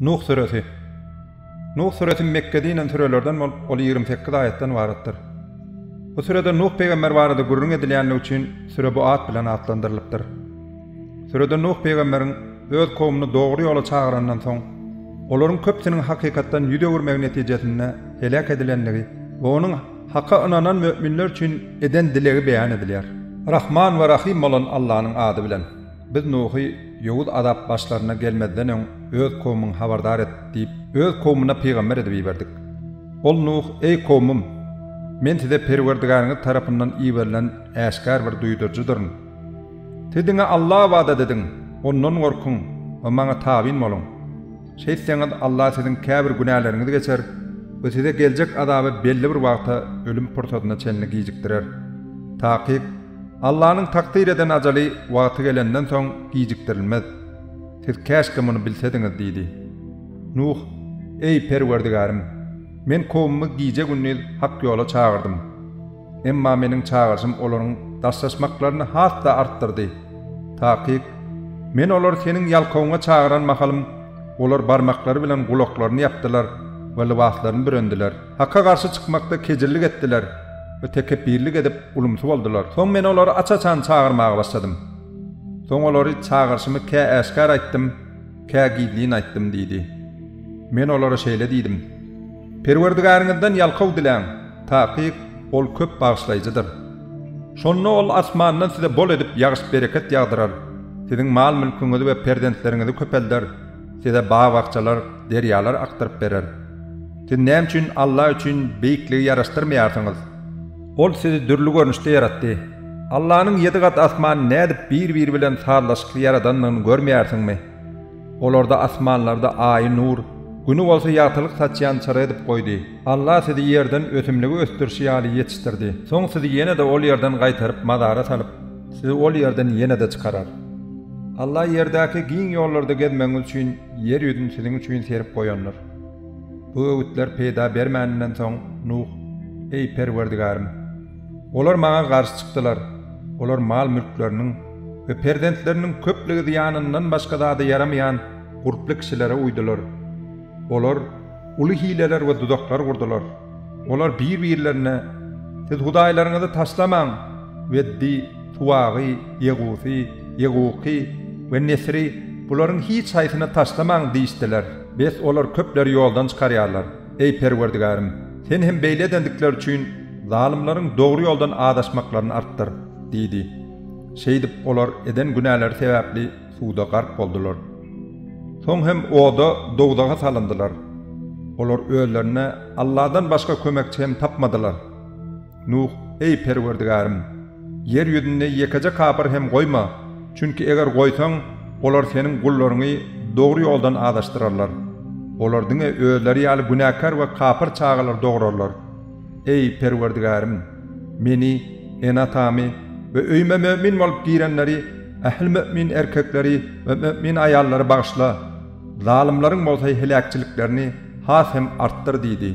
Nuh suresi. Nuh suresi Mekke'den sürelerden ol 28 ayetden varatdır. Bu sürede Nuh peygamber varada gurrun edilenler için süre bu at bilen atlandırılıptır. Sürede Nuh peygamberin öz kavmini doğru yola çağırandan soň olaryň köpsiniň hakykatdan ýüze görmek netijesinde helak edilenleri we onuň hakka inanan müminler üçin eden dilegi beýan edilýär. Rahman we Rahim bolan Allahyň ady bilen biz Nuhy ýowuz azap başlaryna gelmeden öň öz kawmyny habardar et diýip öz kawmyna peýgamber edip ýerdik. Ol Nuh, ey kawmym, men size Perwerdigaryňyz tarapyndan iýerilen äşkar bir duýdurjuduryn. Siziňe Allah wada dediň, ondan gorkun we maňa tabin bolun. Şeýseňiz Allah siziň käbir günahlarynızı geçer we size geljek azaby belli bir wagtda ölüm portadyna çenli gijikdirer. Takyp Allah'ın takdir eden ajaly wagty gelenden soň gijikdirilmez. Siz käşke muny bilsediňiz diýdi. Nuh, ey Perwerdigarym, men kawmymy gije günni hak ýola çağırdym. Emma meniň çağırşym olaryň daşlaşmaklaryny hatda artdyrdy. Takyp men olar seniň ýalkawyňa çağıran mahalym, olar barmaklary bilen gulaklaryny ýapdylar we libaslaryny bürändiler. Hakka garşy çykmakda kejirlik etdiler ve tekebbirlik edip ulumsu boldular. Soň men olary açaçan çağırmaga başladym. Soň olary çağırşymy kä äşkar aýtdym, kä gidliň aýtdym diýdi. Men olara şeýle diýdim: Perwerdigaryňyzdan ýalkaw diläň, takyp ol köp bagyşlaýjydyr. Şonda ol asmandan size bol edip ýagyş bereket ýagdyrar. Siziň mal mülküňizi we perdentleriňizi köpelder. Size bağ bakçalar, deryalar aktarıp berer. Siz näme üçin Allah üçin beýikligi ýaraşdyrmaýarsyňyz? Ol sizi dürli görnüşde yaratdy. Allah'ın 7 kat asman nädip bir bilen sarlaşykly yaradanlygyny görmeýärsiňmi? Olarda asmanlarda ay nur, günü bolsa ýagtylyk saçýan çara edip goýdy. Allah sizi ýerden ötümligi östürşi ýaly ýetişdirdi. Soň sizi ýene de ol ýerden gaýtaryp madara salyp, sizi ol ýerden ýene de çykarar. Allah ýerdäki giň ýollarda gezmeňiz üçin ýer ýüzüni siziň üçin serip goýanlar. Bu öwütler peýda bermäninden soň Nuh, ey Perwerdigarym, olar maňa garşy çykdylar. Olar mal mülkleriniň we perdentleriniň köpligi diýanyndan başga zady yaramaýan gurply kişilere uydular. Olar uly hileler we dudaklar gurdular. Olar bir-birlerine siz hudaýlaryňyzy taşlamaň Veddi, Tuwagy, Yeguki we Nesri bularyň hiç haýsyna taşlamaň diýişdiler. Biz olar köpler ýoldan çykarýarlar. Ey Perwerdigarym, sen hem beýle edendikler üçin zalimlaryň dogry ýoldan adaşmaklaryny artdyr diýdi. Şeýdip olar eden günahlar sebäpli suwda garp boldular. Soň hem oda dogdaga salyndylar. Olar öýlerine Allah'dan başga kömekçi hem tapmadylar. Nuh, ey Perwerdigarym, yer ýüzünde ýekece kapyr hem goýma. Çünki eger goýsaň, olar seniň gullaryňy dogry ýoldan adaşdyrarlar. Olardyň öýleri ýaly günäkar we kapyr çağalar dograrlar. Ey Perwerdigarym, meni, enatamy we öýme mümin bolup girenleri, ähli mümin erkekleri we mümin aýallary bagyşla. Zalimlaryň bolsa helakçyliklerini has hem artdyr diýdi.